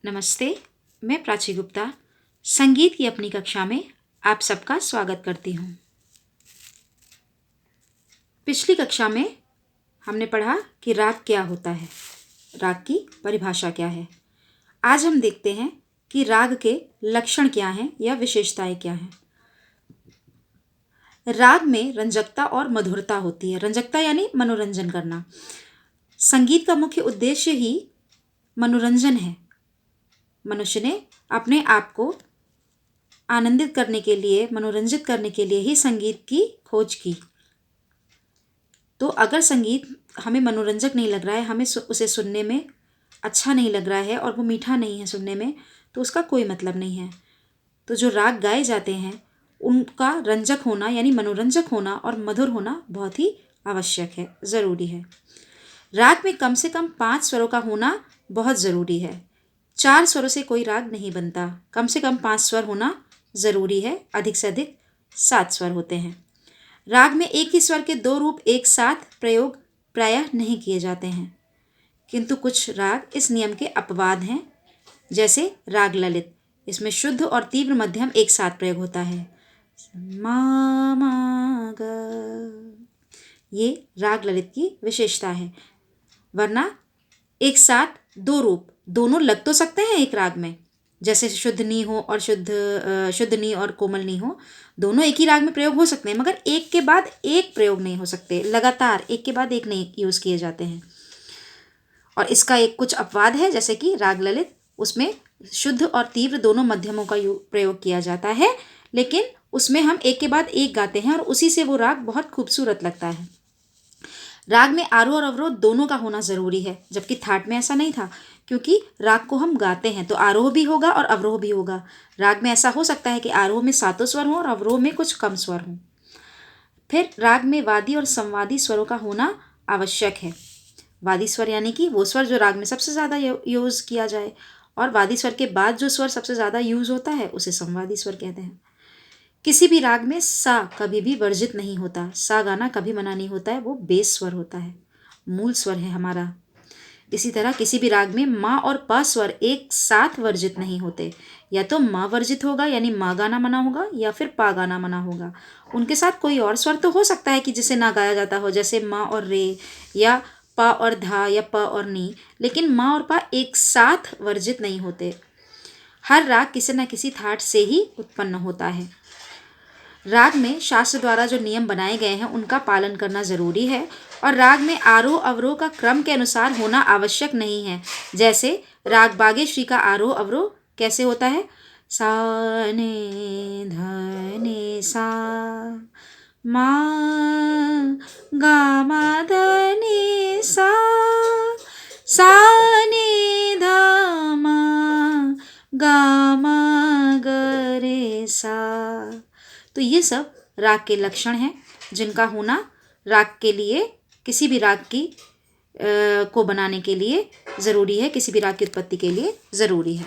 नमस्ते, मैं प्राची गुप्ता संगीत की अपनी कक्षा में आप सबका स्वागत करती हूँ। पिछली कक्षा में हमने पढ़ा कि राग क्या होता है, राग की परिभाषा क्या है। आज हम देखते हैं कि राग के लक्षण क्या हैं या विशेषताएं क्या हैं। राग में रंजकता और मधुरता होती है। रंजकता यानी मनोरंजन करना। संगीत का मुख्य उद्देश्य ही मनोरंजन है। मनुष्य ने अपने आप को आनंदित करने के लिए, मनोरंजित करने के लिए ही संगीत की खोज की। तो अगर संगीत हमें मनोरंजक नहीं लग रहा है, हमें उसे सुनने में अच्छा नहीं लग रहा है और वो मीठा नहीं है सुनने में, तो उसका कोई मतलब नहीं है। तो जो राग गाए जाते हैं उनका रंजक होना यानी मनोरंजक होना और मधुर होना बहुत ही आवश्यक है, ज़रूरी है। राग में कम से कम 5 स्वरों का होना बहुत ज़रूरी है। 4 स्वरों से कोई राग नहीं बनता। कम से कम 5 स्वर होना ज़रूरी है। अधिक से अधिक 7 स्वर होते हैं। राग में एक ही स्वर के 2 रूप एक साथ प्रयोग प्रायः नहीं किए जाते हैं, किंतु कुछ राग इस नियम के अपवाद हैं, जैसे राग ललित। इसमें शुद्ध और तीव्र मध्यम एक साथ प्रयोग होता है। मा मा ग, ये राग ललित की विशेषता है। वरना एक साथ 2 रूप दोनों लग तो सकते हैं एक राग में, जैसे शुद्ध नी हो और शुद्ध नी और कोमल नी हो, दोनों एक ही राग में प्रयोग हो सकते हैं, मगर एक के बाद एक प्रयोग नहीं हो सकते। लगातार एक के बाद एक नहीं यूज़ किए जाते हैं। और इसका एक कुछ अपवाद है, जैसे कि राग ललित, उसमें शुद्ध और तीव्र दोनों मध्यमों का प्रयोग किया जाता है, लेकिन उसमें हम एक के बाद एक गाते हैं और उसी से वो राग बहुत खूबसूरत लगता है। राग में आरोह और अवरोह दोनों का होना ज़रूरी है, जबकि थाट में ऐसा नहीं था, क्योंकि राग को हम गाते हैं तो आरोह भी होगा और अवरोह भी होगा। राग में ऐसा हो सकता है कि आरोह में 7 स्वर हों और अवरोह में कुछ कम स्वर हों। फिर राग में वादी और संवादी स्वरों का होना आवश्यक है। वादी स्वर यानी कि वो स्वर जो राग में सबसे ज़्यादा यूज़ किया जाए, और वादी स्वर के बाद जो स्वर सबसे ज़्यादा यूज़ होता है उसे संवादी स्वर कहते हैं। किसी भी राग में सा कभी भी वर्जित नहीं होता। सा गाना कभी मना नहीं होता है, वो बेस स्वर होता है, मूल स्वर है हमारा। इसी तरह किसी भी राग में माँ और पा स्वर एक साथ वर्जित नहीं होते। या तो माँ वर्जित होगा यानी माँ गाना मना होगा, या फिर पा गाना मना होगा। उनके साथ कोई और स्वर तो हो सकता है कि जिसे ना गाया जाता हो, जैसे माँ और रे, या पा और धा, या प और नी, लेकिन माँ और पा एक साथ वर्जित नहीं होते। हर राग किसी न किसी थाट से ही उत्पन्न होता है। राग में शास्त्र द्वारा जो नियम बनाए गए हैं उनका पालन करना ज़रूरी है, और राग में आरोह अवरोह का क्रम के अनुसार होना आवश्यक नहीं है। जैसे राग बागेश्वरी का आरोह अवरोह कैसे होता है? सा ने ध ने सा, मा गा मा ध ने सा ने ध मा, गा मा ग रे सा। तो ये सब राग के लक्षण हैं, जिनका होना राग के लिए, किसी भी राग की को बनाने के लिए ज़रूरी है, किसी भी राग की उत्पत्ति के लिए ज़रूरी है।